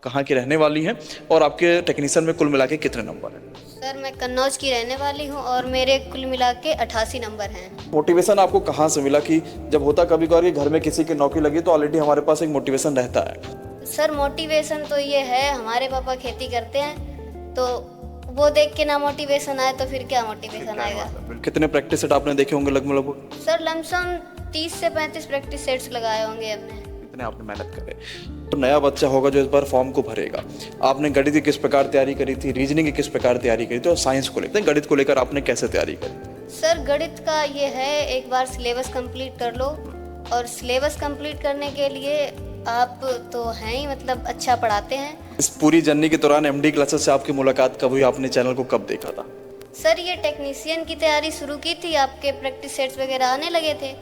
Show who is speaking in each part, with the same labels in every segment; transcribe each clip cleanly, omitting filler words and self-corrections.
Speaker 1: कहाँ की रहने वाली हैं और आपके टेक्नीशियन में कुल मिला के कितने नंबर हैं?
Speaker 2: सर मैं कन्नौज की रहने वाली हूँ और मेरे कुल मिला के 88 नंबर हैं।
Speaker 1: मोटिवेशन आपको कहाँ से मिला कि जब होता कभी कभार कि घर में किसी की नौकरी लगी तो ऑलरेडी हमारे पास एक मोटिवेशन रहता है?
Speaker 2: सर मोटिवेशन तो ये है, हमारे पापा खेती करते हैं तो वो देख के ना मोटिवेशन आए तो फिर क्या मोटिवेशन आएगा।
Speaker 1: कितने प्रैक्टिस सेट आपने देखे होंगे लगभग?
Speaker 2: सर लमसम 30 से 35 प्रैक्टिस सेट्स लगाए होंगे हमने।
Speaker 1: इतने आपने मेहनत करे। तो नया बच्चा होगा जो इस बार फॉर्म को भरेगा, आपने गणित की किस प्रकार तैयारी करी थी, रीजनिंग की किस प्रकार तैयारी करी थी और साइंस को लेकर गणित को लेकर आपने कैसे तैयारी करी?
Speaker 2: सर गणित का ये है, एक बार सिलेबस कंप्लीट कर लो और सिलेबस कंप्लीट करने के लिए आप तो हैं ही, मतलब अच्छा पढ़ाते हैं।
Speaker 1: इस पूरी जर्नी के दौरान एमडी क्लासेस से आपकी मुलाकात कब हुई, आपने चैनल को कब देखा था?
Speaker 2: सर ये टेक्नीशियन की तैयारी शुरू की थी, आपके प्रैक्टिस सेट्स वगैरह आने लगे थे,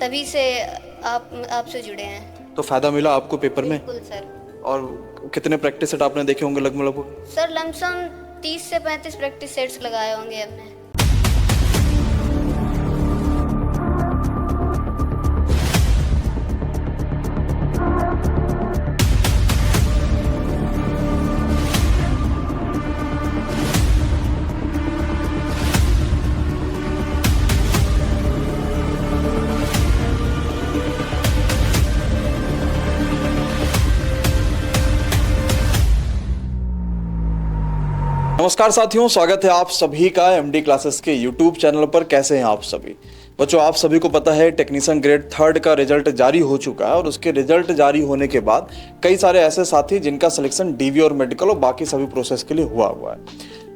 Speaker 2: तभी से आपसे जुड़े हैं।
Speaker 1: तो फायदा मिला आपको पेपर में?
Speaker 2: बिल्कुल सर।
Speaker 1: और कितने प्रैक्टिस सेट आपने देखे होंगे लगभग?
Speaker 2: सर लमसम 30 से 35 प्रैक्टिस सेट्स लगाए होंगे हमने।
Speaker 1: नमस्कार साथियों, स्वागत है आप सभी का एमडी क्लासेस के यूट्यूब चैनल पर। कैसे हैं आप सभी बच्चों? आप सभी को पता है टेक्नीशियन ग्रेड 3 का रिजल्ट जारी हो चुका है और उसके रिजल्ट जारी होने के बाद कई सारे ऐसे साथी जिनका सिलेक्शन डीवी और मेडिकल और बाकी सभी प्रोसेस के लिए हुआ है,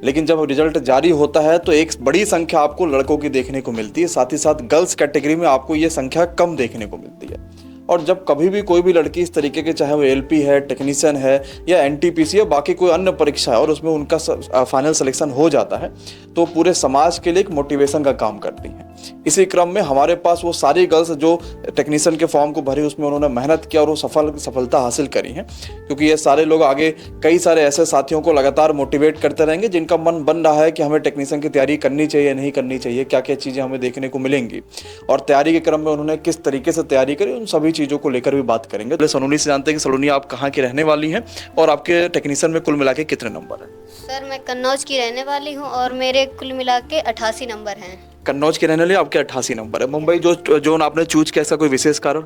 Speaker 1: लेकिन जब रिजल्ट जारी होता है तो एक बड़ी संख्या आपको लड़कों की देखने को मिलती है, साथ ही साथ गर्ल्स कैटेगरी में आपको ये संख्या कम देखने को मिलती है। और जब कभी भी कोई भी लड़की इस तरीके के, चाहे वो एलपी है, टेक्नीशियन है या एनटीपीसी है, बाकी कोई अन्य परीक्षा है और उसमें उनका फाइनल सिलेक्शन हो जाता है तो पूरे समाज के लिए एक मोटिवेशन का काम करती हैं। इसी क्रम में हमारे पास वो सारी गर्ल्स जो टेक्नीशियन के फॉर्म को भरी, उसमें उन्होंने मेहनत किया और वो सफलता हासिल करी है, क्योंकि ये सारे लोग आगे कई सारे ऐसे साथियों को लगातार मोटिवेट करते रहेंगे जिनका मन बन रहा है कि हमें टेक्नीशियन की तैयारी करनी चाहिए, नहीं करनी चाहिए, क्या क्या चीज़ें हमें देखने को मिलेंगी और तैयारी के क्रम में उन्होंने किस तरीके से तैयारी करी, उन सभी चीज़ों को लेकर भी बात करेंगे। तो सलोनी से जानते हैं कि सलोनी आप कहाँ की रहने वाली हैं और आपके टेक्नीशियन में कुल मिला के कितने नंबर हैं?
Speaker 2: सर मैं कन्नौज की रहने वाली हूँ और मेरे कुल मिला के 88 नंबर हैं।
Speaker 1: कन्नौज के रहने वाले आपके 88 नंबर है। मुंबई जो जोन आपने चूज किया, ऐसा कोई विशेष कारण?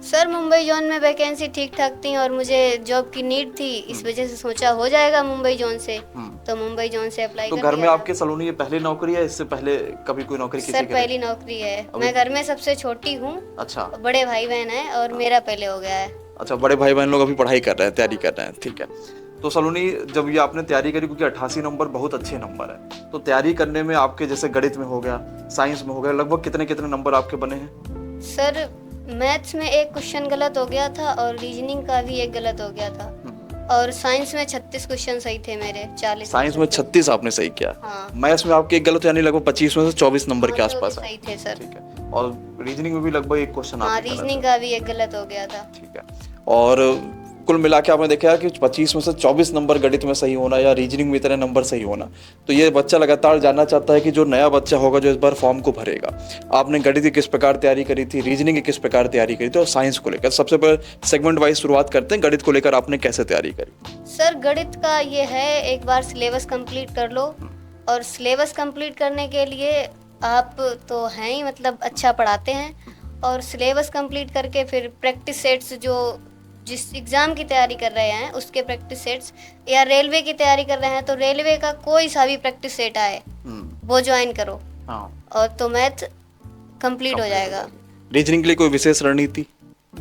Speaker 2: सर मुंबई जोन में वैकेंसी ठीक ठाक थी और मुझे जॉब की नीड थी, इस वजह से सोचा हो जाएगा मुंबई जोन से, तो मुंबई जोन से अप्लाई
Speaker 1: तो
Speaker 2: कर
Speaker 1: घर में
Speaker 2: दिया।
Speaker 1: आपके सलोनी ये पहली नौकरी है, इससे पहले कभी कोई नौकरी की
Speaker 2: सर
Speaker 1: थी?
Speaker 2: पहली नौकरी है। मैं घर में सबसे छोटी हूँ।
Speaker 1: अच्छा
Speaker 2: बड़े भाई बहन है और मेरा पहले हो गया है।
Speaker 1: अच्छा, बड़े भाई बहन लोग अभी पढ़ाई कर रहे हैं, तैयारी कर रहे हैं, ठीक है। तो सलोनी जब ये आपने तैयारी करी, क्योंकि 88 नंबर बहुत अच्छे नंबर है, तो तैयारी करने में आपके जैसे गणित में हो गया, साइंस में हो गया, लगभग कितने कितने नंबर आपके बने हैं?
Speaker 2: सर मैथ्स में एक क्वेश्चन गलत हो गया था और रीजनिंग का भी एक गलत हो गया था और साइंस में 36 क्वेश्चन सही थे मेरे। 40
Speaker 1: साइंस में 36 आपने सही किया।
Speaker 2: हाँ।
Speaker 1: मैथ्स में आपके एक गलत, यानी लगभग 25 में से 24 नंबर के आसपास है।
Speaker 2: सही थे सर।
Speaker 1: ठीक है। और रीजनिंग में भी लगभग एक क्वेश्चन
Speaker 2: हाँ,
Speaker 1: आपके गलत
Speaker 2: रीजनिंग का भी एक गलत हो गया था।
Speaker 1: है। ठीक है। और कुल मिला के आपने देखा कि 25 में से 24 नंबर गणित में सही होना या रीजनिंग में इतने नंबर सही होना, तो ये बच्चा लगातार जानना चाहता है कि जो नया बच्चा होगा जो इस बार फॉर्म को भरेगा, आपने गणित की किस प्रकार तैयारी करी थी, रीजनिंग की किस प्रकार तैयारी करी थी और साइंस को लेकर। सबसे पहले सेगमेंट वाइज शुरुआत करते हैं, गणित को लेकर आपने कैसे तैयारी करी?
Speaker 2: सर गणित का ये है, एक बार सिलेबस कंप्लीट कर लो और सिलेबस कंप्लीट करने के लिए आप तो हैं ही, मतलब अच्छा पढ़ाते हैं और सिलेबस कंप्लीट करके फिर प्रैक्टिस सेट्स, जो जिस एग्ज़ाम की तैयारी कर रहे हैं उसके प्रैक्टिस सेट्स, या रेलवे की तैयारी कर रहे हैं तो रेलवे का कोई सा भी प्रैक्टिस सेट आए वो ज्वाइन करो।
Speaker 1: हाँ।
Speaker 2: और तो मैथ कंप्लीट हो जाएगा।
Speaker 1: रीजनिंग के लिए कोई विशेष रणनीति?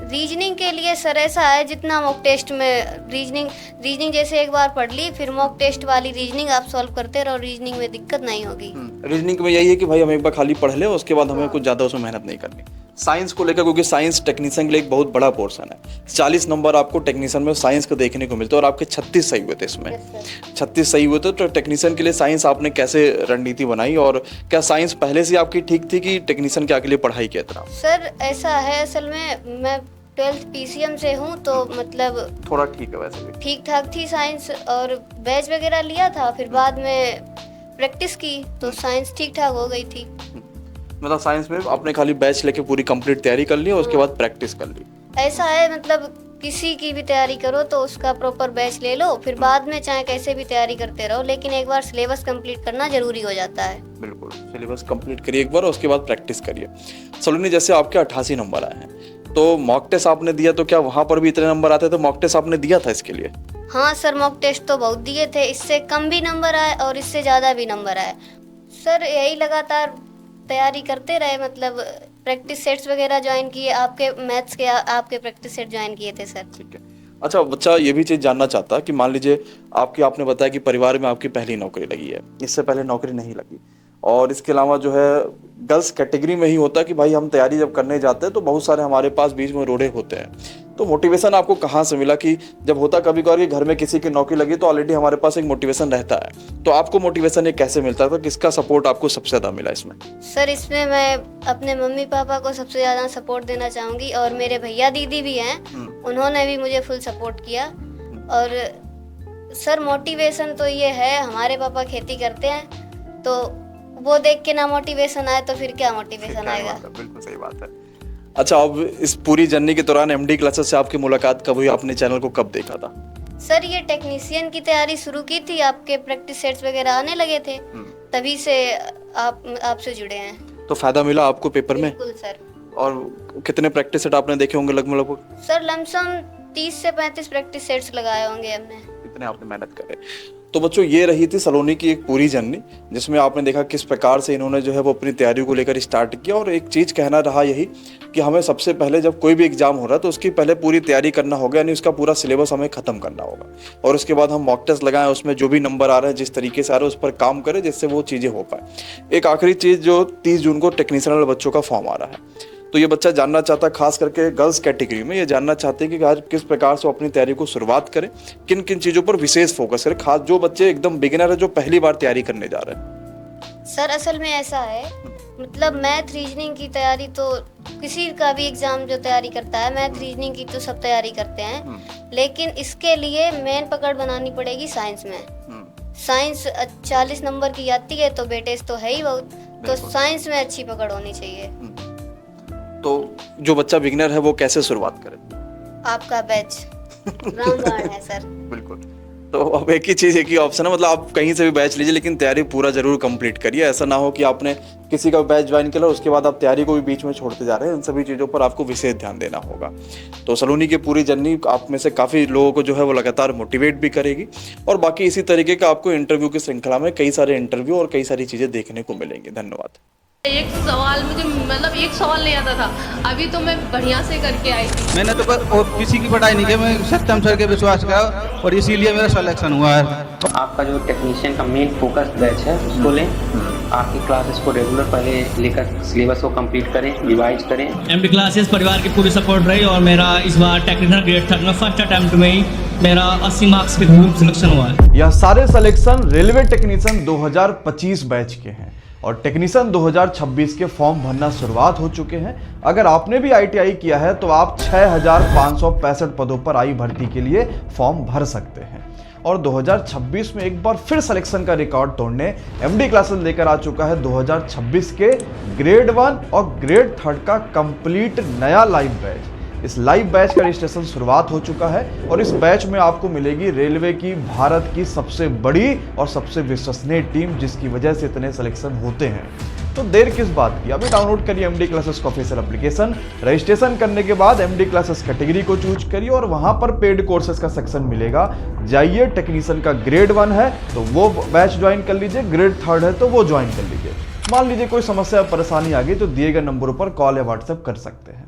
Speaker 2: रीजनिंग के लिए सर ऐसा है, जितना मॉक टेस्ट में रीजनिंग जैसे एक बार पढ़ ली, फिर मॉक टेस्ट वाली रीजनिंग आप सॉल्व करते रहो, रीजनिंग में दिक्कत नहीं होगी।
Speaker 1: रीजनिंग में यही है कि भाई हम एक बार खाली पढ़ ले, उसके बाद हमें कुछ ज़्यादा उसमें मेहनत नहीं करनी। साइंस को लेकर, क्योंकि साइंस टेक्नीशियन के लिए एक बहुत बड़ा पोर्शन है, 40 नंबर आपको टेक्नीशियन में साइंस को देखने को मिलते हैं और आपके 36 सही हुए थे इसमें। 36 सही हुए थे, तो टेक्नीशियन के लिए साइंस आपने कैसे रणनीति बनाई और क्या साइंस पहले से आपकी ठीक थी कि टेक्नीशियन के आगे लिए पढ़ाई किया था?
Speaker 2: सर ऐसा है, असल में मैं 12th पीसीएम से हूँ, तो मतलब
Speaker 1: थोड़ा ठीक है, वैसे भी
Speaker 2: ठीक ठाक थी साइंस, और बैच वगैरह लिया था, फिर बाद में प्रैक्टिस की तो साइंस ठीक ठाक हो गई थी।
Speaker 1: मतलब साइंस में आपने खाली बैच लेके पूरी कंप्लीट तैयारी कर ली और उसके बाद प्रैक्टिस कर ली?
Speaker 2: ऐसा है, मतलब किसी की भी तैयारी करो तो उसका प्रॉपर बैच ले लो, फिर बाद में चाहे कैसे भी तैयारी करते रहो, लेकिन एक बार सिलेबस कंप्लीट करना जरूरी हो जाता है।
Speaker 1: बिल्कुल, सिलेबस कंप्लीट करिए एक बार और उसके बाद प्रैक्टिस करिए। सलोनी, जैसे आपके 88 नंबर आए हैं, तो मॉक टेस्ट आपने दिया, तो क्या वहाँ पर भी इतने नंबर आते? तो मॉक टेस्ट आपने दिया था इसके लिए?
Speaker 2: हाँ सर, मॉक टेस्ट तो बहुत दिए थे, इससे कम भी नंबर आए और इससे ज़्यादा भी नंबर आए। सर यही लगातार तैयारी करते रहे, मतलब प्रैक्टिस सेट्स वगैरह ज्वाइन किए, आपके मैथ्स के आपके प्रैक्टिस सेट ज्वाइन किए थे सर।
Speaker 1: ठीक है। अच्छा, बच्चा ये भी चीज़ जानना चाहता है कि मान लीजिए आपने बताया कि परिवार में आपकी पहली नौकरी लगी है, इससे पहले नौकरी नहीं लगी, और इसके अलावा जो है गर्ल्स कैटेगरी में ही होता है कि भाई हम तैयारी जब करने जाते हैं तो बहुत सारे हमारे पास बीच में रोड़े होते हैं, तो मोटिवेशन आपको कहाँ से मिला? कि जब होता कभी कभार कि घर में किसी की नौकरी लगी तो ऑलरेडी हमारे पास एक मोटिवेशन रहता है, तो आपको मोटिवेशन ये कैसे मिलता था? किसका सपोर्ट आपको सबसे ज़्यादा मिला इसमें?
Speaker 2: सर इसमें मैं अपने मम्मी पापा को सबसे ज़्यादा सपोर्ट देना चाहूँगी, और मेरे भैया दीदी भी हैं, उन्होंने भी मुझे फुल सपोर्ट किया। और सर मोटिवेशन तो ये है, हमारे पापा खेती करते हैं, तो वो देख के ना मोटिवेशन आए तो फिर क्या मोटिवेशन आएगा?
Speaker 1: बिल्कुल सही बात है। अच्छा, अब इस पूरी जर्नी के दौरान एमडी क्लासेस से आपकी मुलाकात कब हुई? आपने चैनल को कब देखा था?
Speaker 2: सर ये टेक्नीशियन की तैयारी शुरू की थी, आपके प्रैक्टिस सेट्स वगैरह आने लगे थे, तभी से आपसे जुड़े हैं।
Speaker 1: तो फायदा मिला आपको पेपर में?
Speaker 2: बिल्कुल सर।
Speaker 1: और कितने प्रैक्टिस सेट आपने देखे होंगे लगभग?
Speaker 2: सर लमसम 30 से 35 प्रैक्टिस सेट्स लगाए होंगे हमने।
Speaker 1: इतने आपने मेहनत करे। तो बच्चों, ये रही थी सलोनी की एक पूरी जर्नी, जिसमें आपने देखा किस प्रकार से इन्होंने जो है वो अपनी तैयारी को लेकर स्टार्ट किया। और एक चीज़ कहना रहा यही कि हमें सबसे पहले जब कोई भी एग्जाम हो रहा है तो उसकी पहले पूरी तैयारी करना होगा, यानी उसका पूरा सिलेबस हमें खत्म करना होगा, और उसके बाद हम मॉक टेस्ट लगाएं, उसमें जो भी नंबर आ रहे हैं जिस तरीके से आ रहे हैं उस पर काम करें जिससे वो चीज़ें हो पाए। एक आखिरी चीज़, जो 30 जून को टेक्नीशियन वाले बच्चों का फॉर्म आ रहा है, तो ये बच्चा जानना चाहता, खास करके गर्ल्स कैटेगरी में ये जानना चाहते हैं कि आज किस प्रकार से अपनी तैयारी को शुरुआत करें, किन किन चीज़ों पर विशेष फोकस करें, खास जो बच्चे एकदम बिगिनर है, जो पहली बार तैयारी करने जा रहे हैं।
Speaker 2: सर असल में ऐसा है, मतलब मैथ रीजनिंग की तैयारी तो किसी का भी एग्जाम जो तैयारी करता है, मैथ रीजनिंग की तो सब तैयारी करते हैं, लेकिन इसके लिए मेन पकड़ बनानी पड़ेगी साइंस में। साइंस 40 नंबर की आती है तो बेटेज तो है ही बहुत, तो साइंस में अच्छी पकड़ होनी चाहिए।
Speaker 1: तो जो बच्चा बिगिनर है वो कैसे शुरुआत करे?
Speaker 2: आपका बैच रामबाण है सर।
Speaker 1: बिल्कुल। तो अब एक ही चीज़, एक ही ऑप्शन है, मतलब आप कहीं से भी बैच लीजिए लेकिन तैयारी पूरा जरूर कंप्लीट करिए। ऐसा ना हो कि आपने किसी का बैच ज्वाइन किया उसके बाद आप तैयारी को भी बीच में छोड़ते जा रहे हैं। इन सभी चीज़ों पर आपको विशेष ध्यान देना होगा। तो सलोनी की पूरी जर्नी आप में से काफ़ी लोगों को जो है वो लगातार मोटिवेट भी करेगी, और बाकी इसी तरीके का आपको इंटरव्यू की श्रृंखला में कई सारे इंटरव्यू और कई सारी चीज़ें देखने को मिलेंगी। धन्यवाद।
Speaker 3: एक सवाल मुझे, मतलब एक सवाल नहीं आता था, अभी तो मैं बढ़िया से करके आई थी।
Speaker 4: मैंने तो और किसी की पढ़ाई नहीं की, मैं सत्यम सर के विश्वास का, और इसीलिए मेरा सिलेक्शन हुआ है।
Speaker 5: आपका जो टेक्नीशियन का मेन फोकस बैच है उसको लें, आपकी क्लासेस को रेगुलर पहले लेकर सिलेबस को कंप्लीट करें, रिवाइज करें।
Speaker 6: एमडी क्लासेस परिवार की पूरी सपोर्ट रही, और मेरा इस बार टेक्निकल ग्रेड थर्ड में फर्स्ट अटेम्प्ट में ही मेरा 80 मार्क्स के ग्रुप सिलेक्शन हुआ है।
Speaker 1: यह सारे सिलेक्शन रेलवे टेक्नीशियन 2025 बैच के हैं, और टेक्नीशियन 2026 के फॉर्म भरना शुरुआत हो चुके हैं। अगर आपने भी आईटीआई किया है तो आप 6565 पदों पर आई भर्ती के लिए फॉर्म भर सकते हैं। और 2026 में एक बार फिर सिलेक्शन का रिकॉर्ड तोड़ने एमडी क्लासेस लेकर आ चुका है 2026 के ग्रेड 1 और ग्रेड 3 का कंप्लीट नया लाइव बैच। इस लाइव बैच का रजिस्ट्रेशन शुरुआत हो चुका है, और इस बैच में आपको मिलेगी रेलवे की भारत की सबसे बड़ी और सबसे विश्वसनीय टीम, जिसकी वजह से इतने सिलेक्शन होते हैं। तो देर किस बात की, अभी डाउनलोड करिए एमडी क्लासेस का ऑफिशियल एप्लीकेशन। रजिस्ट्रेशन करने के बाद एमडी क्लासेस कैटेगरी को चूज करिए, और वहां पर पेड कोर्सेज का सेक्शन मिलेगा। जाइए, टेक्नीशियन का ग्रेड 1 है तो वो बैच ज्वाइन कर लीजिए, ग्रेड 3 है तो वो ज्वाइन कर लीजिए। मान लीजिए कोई समस्या या परेशानी आ गई तो दिए गए नंबरों पर कॉल या व्हाट्सएप कर सकते हैं।